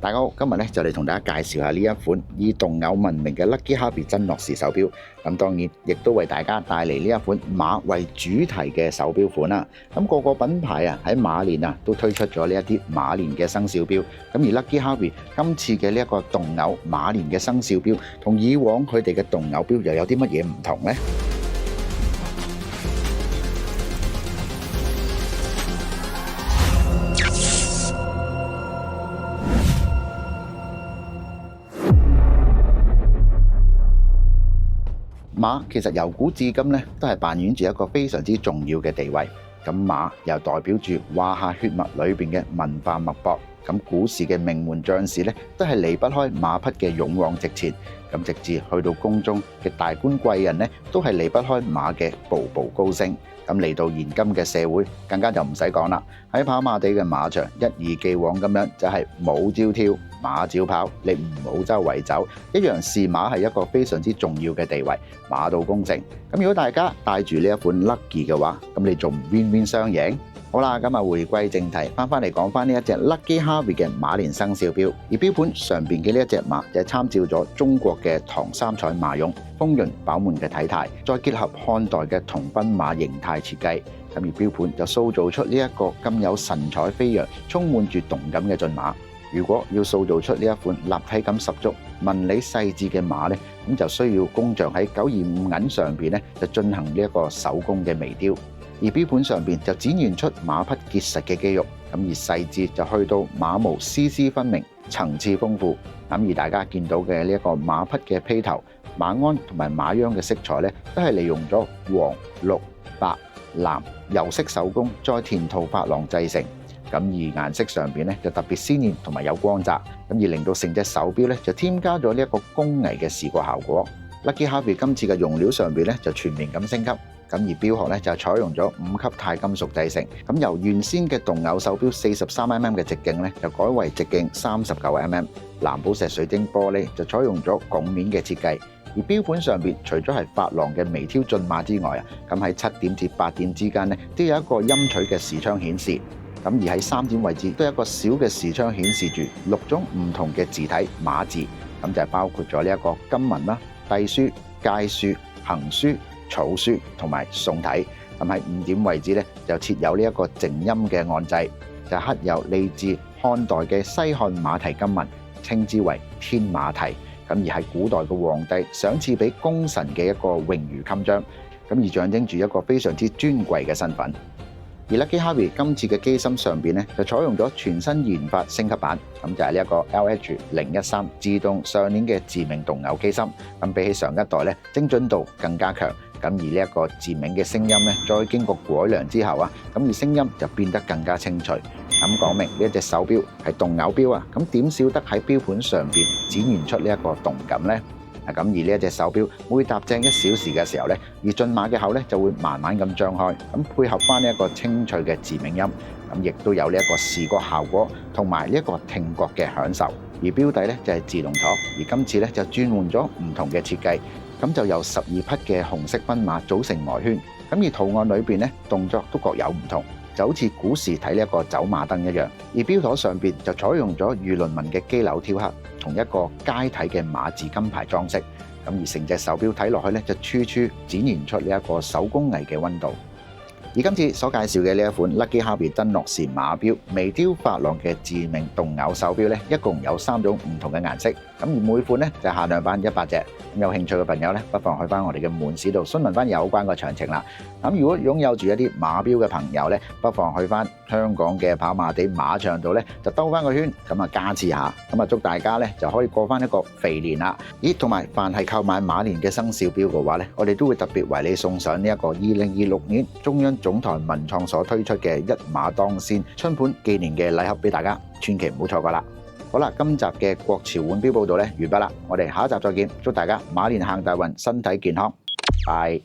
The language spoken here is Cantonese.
大家好，今日咧就嚟同大家介紹下呢一款以動偶聞名嘅 Lucky Harvey 真諾時手錶。咁當然亦都為大家帶嚟呢一款馬為主題嘅手錶款啦。咁個個品牌啊喺馬年啊都推出咗呢一啲馬年嘅生肖錶。咁而 Lucky Harvey 今次嘅呢一個動偶馬年嘅生肖錶，同以往佢哋嘅動偶錶又有啲乜嘢唔同呢？馬其實由古至今咧，都係扮演住一個非常之重要嘅地位。咁馬又代表住華夏血脈裏邊嘅文化脈搏。咁古時嘅名門將士咧，都係離不開馬匹嘅勇往直前。咁直至去到宮中嘅大官貴人咧，都係離不開馬嘅步步高升。咁嚟到現今嘅社會，更加就唔使講啦。喺跑馬地嘅馬場，一如既往咁樣，就係舞照跳，馬照跑，你唔好周圍走，一樣視馬係一個非常之重要嘅地位，馬到功成。咁如果大家帶住呢一款 Lucky 嘅話，咁你仲唔 win-win 雙贏？好啦，今日回歸正題，翻嚟講翻呢一隻 Lucky Harvey 嘅馬年生肖錶，而錶盤上邊嘅呢一隻馬就係參照咗中國嘅唐三彩馬俑，豐潤飽滿嘅體態，再結合漢代嘅銅奔馬形態設計，咁而錶盤就塑造出呢一個咁有神采飛揚、充滿住動感嘅駿馬。如果要塑造出呢一款立體感十足、紋理細緻嘅馬呢，咁就需要工匠喺925銀上邊呢就進行呢一個手工嘅微雕。而錶盤上邊就展現出馬匹結實嘅肌肉，咁而細緻就去到馬毛絲絲分明、層次豐富。咁而大家見到嘅呢一個馬匹嘅披頭、馬鞍同埋馬秧嘅色彩咧，都係利用咗黃、綠、白、藍油色手工再填塗珐琅製成。咁而顏色上邊咧就特別鮮豔同埋有光澤，咁而令到成隻手錶咧就添加咗呢一個工藝嘅視覺效果。Lucky Harvey 今次嘅用料上邊咧就全面咁升級。咁而錶殼咧就採用咗5級鈦金屬製成，咁由原先嘅動偶手錶43mm嘅直徑咧，就改為直徑39mm。藍寶石水晶玻璃就採用咗拱面嘅設計，而錶盤上邊除咗係珐琅嘅微挑駿馬之外啊，咁喺7點至8點之間咧，都有一個音取嘅視窗顯示。咁而喺3點位置都有一個小嘅視窗顯示住6種唔同嘅字體馬字，咁就係包括咗呢一個金文啦、隸書、楷書、行書、草書同埋宋體。咁喺5點位置咧就設有呢一個靜音嘅按掣，就刻有嚟自漢代嘅西漢馬蹄金文，稱之為天馬蹄。咁而係古代嘅皇帝賞賜俾功臣嘅一個榮譽襟章，咁而象徵住一個非常之尊貴嘅身份。而 Lucky Harvey 今次嘅機芯上邊咧就採用咗全新研發升級版，咁就係呢一個 LH013自動上鏈嘅致命動偶機芯。咁比起上一代咧精準度更加強。咁而呢一個致命嘅聲音咧，再經過改良之後啊，咁而聲音就變得更加清脆。咁講明呢一隻手錶係動偶錶啊，咁點少得喺錶盤上邊展現出呢一個動感呢？咁而呢一隻手錶每踏正1小時嘅時候咧，而駿馬嘅口咧就會慢慢咁張開，咁配合翻呢一個清脆嘅致命音，咁亦都有呢一個視覺效果同埋呢一個聽覺嘅享受。而錶底咧就係自動舵，而今次咧就轉換咗唔同嘅設計，咁就由12匹嘅紅色奔馬組成外圈，咁而圖案裏邊咧動作都各有唔同，就好似古時睇呢一個走馬燈一樣。而錶座上邊就採用咗魚鱗紋嘅機柳雕刻，同一個楷體嘅馬字金牌裝飾。咁而成隻手錶睇落去咧，就處處展現出呢一個手工藝嘅溫度。而今次所介紹嘅呢一款 Lucky Harvey 真諾時馬錶微雕珐琅嘅致命動偶手錶咧，一共有3種唔同嘅顏色。咁而每款咧就限量版100隻。咁有興趣嘅朋友咧，不妨去翻我哋嘅門市度詢問翻有關個詳情啦。咁如果擁有住一啲馬錶嘅朋友咧，不妨去翻香港嘅跑馬地馬場度咧，就兜翻個圈，咁啊加持下。咁啊祝大家咧就可以過翻一個肥年啦。咦，同埋凡係購買馬年嘅生肖錶嘅話咧，我哋都會特別為你送上呢一個2026年中央總台文創所推出嘅一馬當先春盤紀念嘅禮盒俾大家，千祈唔好錯過啦。好啦，今集嘅國潮腕錶報道咧完畢啦，我哋下一集再見，祝大家馬年行大運，身體健康，拜。